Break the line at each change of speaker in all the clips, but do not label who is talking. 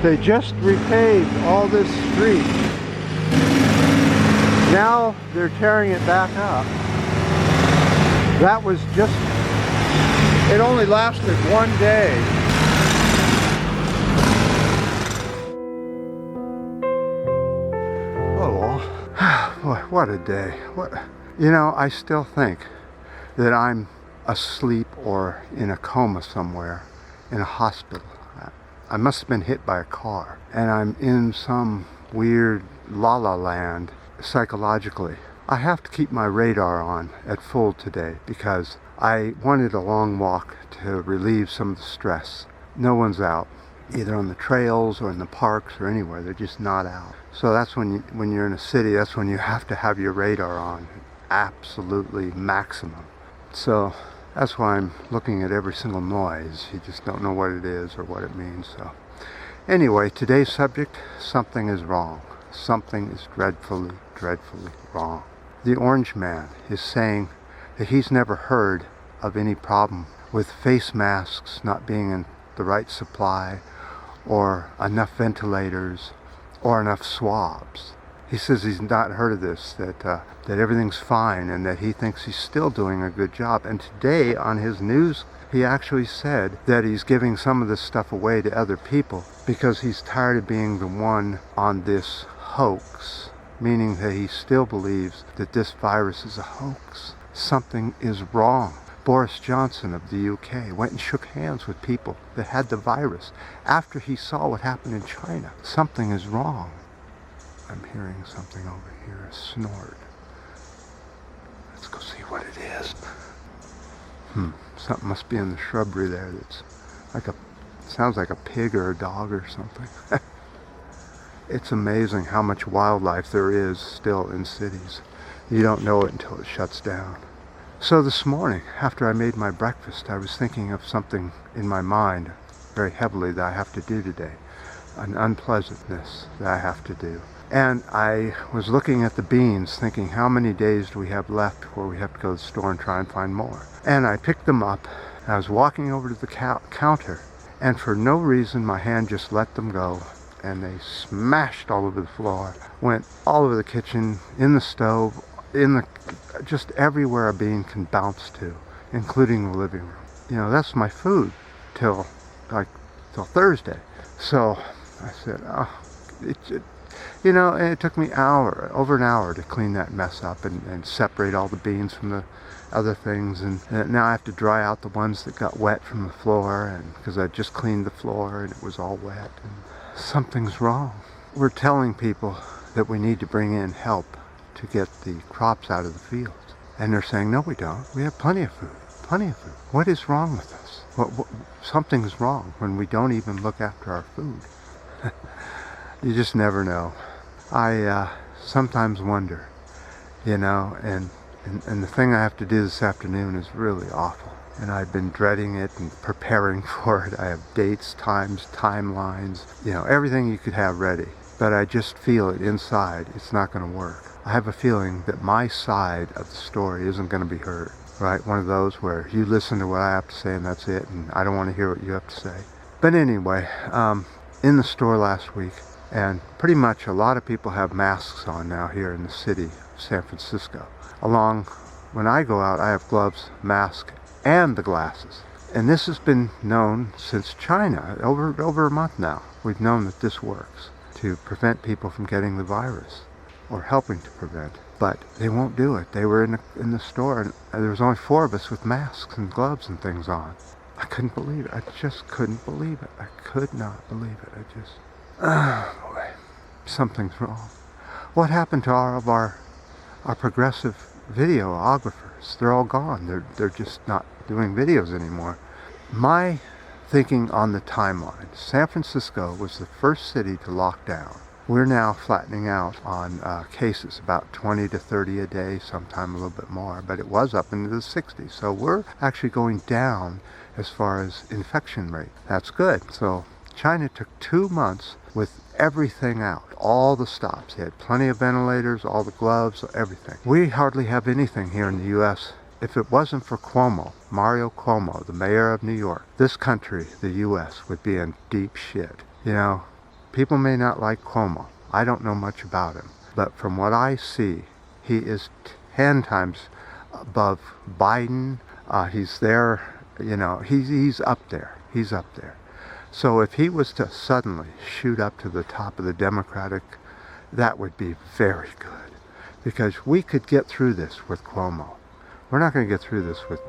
They just repaved all this street. Now they're tearing it back up. That was just, it only lasted one day. Oh, boy, what a day. You know, I still think that I'm asleep or in a coma somewhere in a hospital. I must have been hit by a car, and I'm in some weird la-la land psychologically. I have to keep my radar on at full today because I wanted a long walk to relieve some of the stress. No one's out, either on the trails or in the parks or anywhere. They're just not out. So that's when you're in a city, that's when you have to have your radar on, absolutely maximum. So that's why I'm looking at every single noise. You just don't know what it is or what it means. So anyway, today's subject, something is wrong. Something is dreadfully, dreadfully wrong. The Orange Man is saying that he's never heard of any problem with face masks not being in the right supply or enough ventilators or enough swabs. He says he's not heard of this, that everything's fine and that he thinks he's still doing a good job. And today on his news, he actually said that he's giving some of this stuff away to other people because he's tired of being the one on this hoax, meaning that he still believes that this virus is a hoax. Something is wrong. Boris Johnson of the UK went and shook hands with people that had the virus after he saw what happened in China. Something is wrong. I'm hearing something over here, a snort. Let's go see what it is. Something must be in the shrubbery there that's like sounds like a pig or a dog or something. It's amazing how much wildlife there is still in cities. You don't know it until it shuts down. So this morning, after I made my breakfast, I was thinking of something in my mind very heavily that I have to do today. An unpleasantness that I have to do. And I was looking at the beans thinking, how many days do we have left before we have to go to the store and try and find more? And I picked them up. I was walking over to the counter, and for no reason my hand just let them go, and they smashed all over the floor, went all over the kitchen, in the stove, just everywhere a bean can bounce to, including the living room. You know, that's my food till Thursday. So I said, and it took me over an hour to clean that mess up and separate all the beans from the other things. And now I have to dry out the ones that got wet from the floor, and because I just cleaned the floor and it was all wet. And something's wrong. We're telling people that we need to bring in help to get the crops out of the fields. And they're saying, no, we don't. We have plenty of food. Plenty of food. What is wrong with us? Something's wrong when we don't even look after our food. You just never know. I sometimes wonder, and the thing I have to do this afternoon is really awful. And I've been dreading it and preparing for it. I have dates, times, timelines, everything you could have ready. But I just feel it inside. It's not going to work. I have a feeling that my side of the story isn't going to be heard, right? One of those where you listen to what I have to say and that's it, and I don't want to hear what you have to say. But anyway, in the store last week, and pretty much a lot of people have masks on now here in the city of San Francisco. When I go out, I have gloves, mask, and the glasses. And this has been known since China, over a month now. We've known that this works to prevent people from getting the virus, or helping to prevent. But they won't do it. They were in the store, and there was only 4 of us with masks and gloves and things on. I couldn't believe it. I just couldn't believe it. I could not believe it. Boy, something's wrong. What happened to all of our progressive videographers? They're all gone. They're just not doing videos anymore. My thinking on the timeline, San Francisco was the first city to lock down. We're now flattening out on cases, about 20 to 30 a day, sometime a little bit more, but it was up into the 60s. So we're actually going down as far as infection rate. That's good. So China took 2 months with everything out, all the stops. They had plenty of ventilators, all the gloves, everything. We hardly have anything here in the U.S. If it wasn't for Cuomo, Mario Cuomo, the mayor of New York, this country, the U.S., would be in deep shit. People may not like Cuomo. I don't know much about him. But from what I see, he is 10 times above Biden. He's there, he's up there. He's up there. So if he was to suddenly shoot up to the top of the Democratic, that would be very good. Because we could get through this with Cuomo. We're not going to get through this with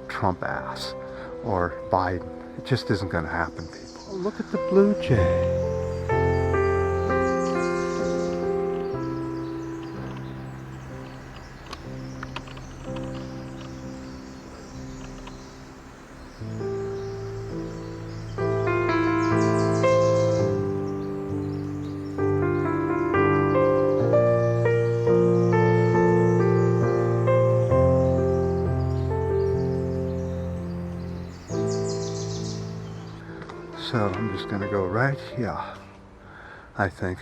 Trump ass or Biden. It just isn't going to happen, people. Oh, look at the blue jay. So I'm just going to go right here, I think,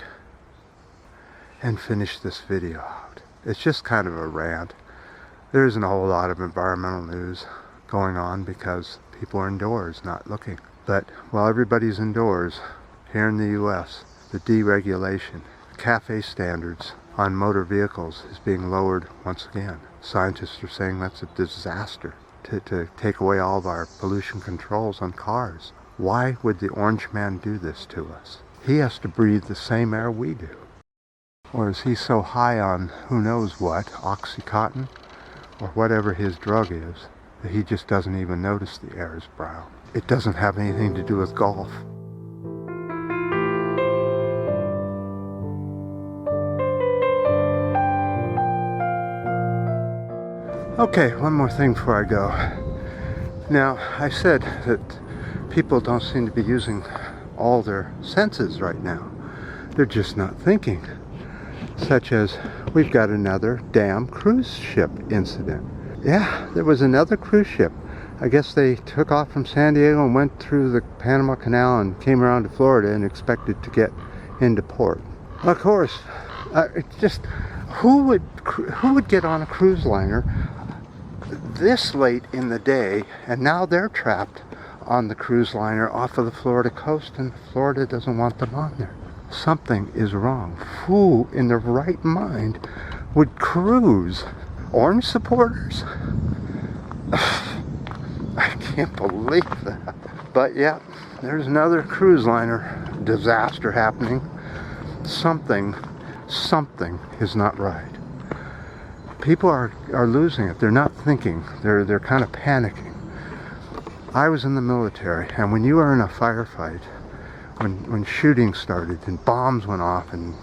and finish this video out. It's just kind of a rant. There isn't a whole lot of environmental news going on because people are indoors, not looking. But while everybody's indoors, here in the US, the deregulation, CAFE standards on motor vehicles is being lowered once again. Scientists are saying that's a disaster to take away all of our pollution controls on cars. Why would the orange man do this to us? He has to breathe the same air we do. Or is he so high on who knows what, Oxycontin, or whatever his drug is, that he just doesn't even notice the air is brown? It doesn't have anything to do with golf. Okay, one more thing before I go. Now, I said that people don't seem to be using all their senses right now. They're just not thinking. Such as, we've got another damn cruise ship incident. Yeah, there was another cruise ship. I guess they took off from San Diego and went through the Panama Canal and came around to Florida and expected to get into port. Of course, it's just, who would get on a cruise liner this late in the day, and now they're trapped on the cruise liner off of the Florida coast, and Florida doesn't want them on there. Something is wrong. Who in their right mind would cruise? Orange supporters? I can't believe that. But yeah, there's another cruise liner disaster happening. Something is not right. People are losing it. They're not thinking. They're kind of panicking. I was in the military, and when you were in a firefight, when shooting started and bombs went off and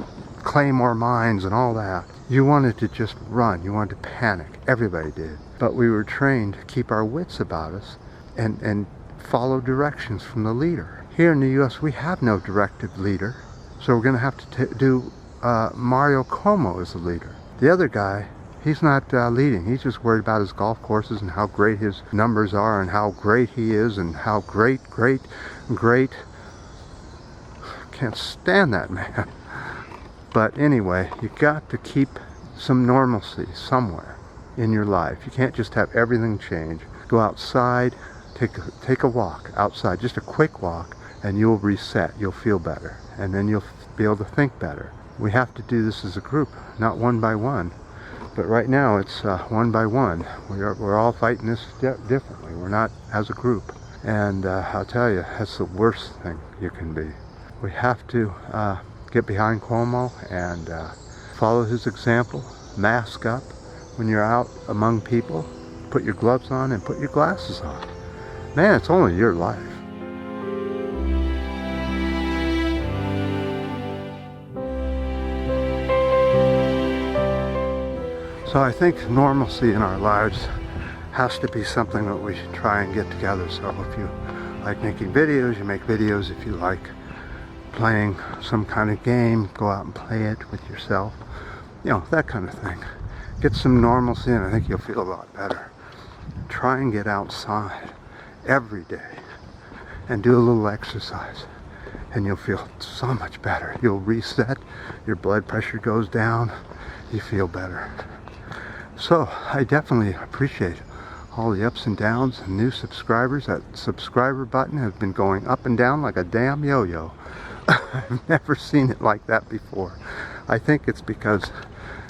claymore mines and all that, you wanted to just run. You wanted to panic. Everybody did. But we were trained to keep our wits about us and follow directions from the leader. Here in the U.S., we have no directive leader, so we're going to have to do Mario Cuomo as the leader. The other guy, he's not leading. He's just worried about his golf courses and how great his numbers are and how great he is and how great. Can't stand that man. But anyway, you got to keep some normalcy somewhere in your life. You can't just have everything change. Go outside, take a walk outside, just a quick walk, and you'll reset. You'll feel better, and then you'll be able to think better. We have to do this as a group, not one by one. But right now it's one by one. We're all fighting this differently. We're not as a group. And I'll tell you, that's the worst thing you can be. We have to get behind Cuomo and follow his example. Mask up when you're out among people. Put your gloves on and put your glasses on. Man, it's only your life. So I think normalcy in our lives has to be something that we should try and get together. So if you like making videos, you make videos. If you like playing some kind of game, go out and play it with yourself. That kind of thing. Get some normalcy and I think you'll feel a lot better. Try and get outside every day and do a little exercise and you'll feel so much better. You'll reset, your blood pressure goes down, you feel better. So I definitely appreciate all the ups and downs and new subscribers. That subscriber button has been going up and down like a damn yo-yo. I've never seen it like that before. I think it's because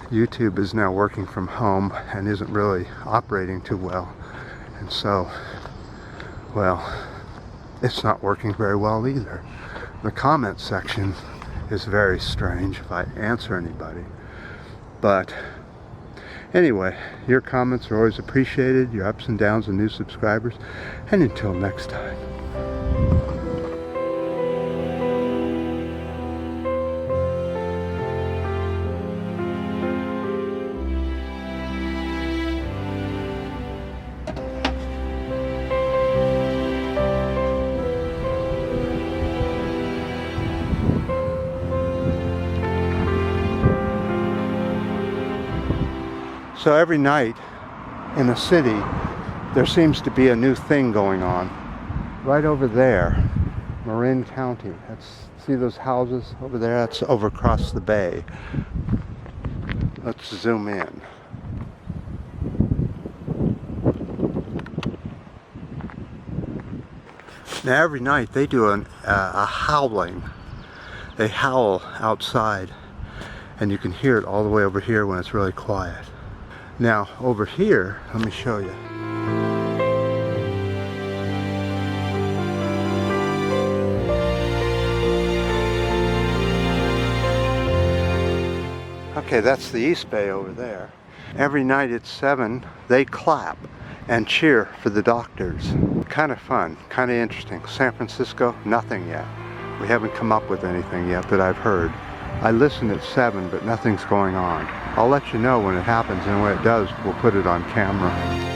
YouTube is now working from home and isn't really operating too well. And so, well, it's not working very well either. The comment section is very strange if I answer anybody. But anyway, your comments are always appreciated, your ups and downs and new subscribers. And until next time. So every night in a city, there seems to be a new thing going on. Right over there, Marin County. See those houses over there? That's over across the bay. Let's zoom in. Now every night they do a howling. They howl outside, and you can hear it all the way over here when it's really quiet. Now over here, let me show you. Okay, that's the East Bay over there. Every night at 7, they clap and cheer for the doctors. Kind of fun, kind of interesting. San Francisco, nothing yet. We haven't come up with anything yet that I've heard. I listen at 7, but nothing's going on. I'll let you know when it happens, and when it does, we'll put it on camera.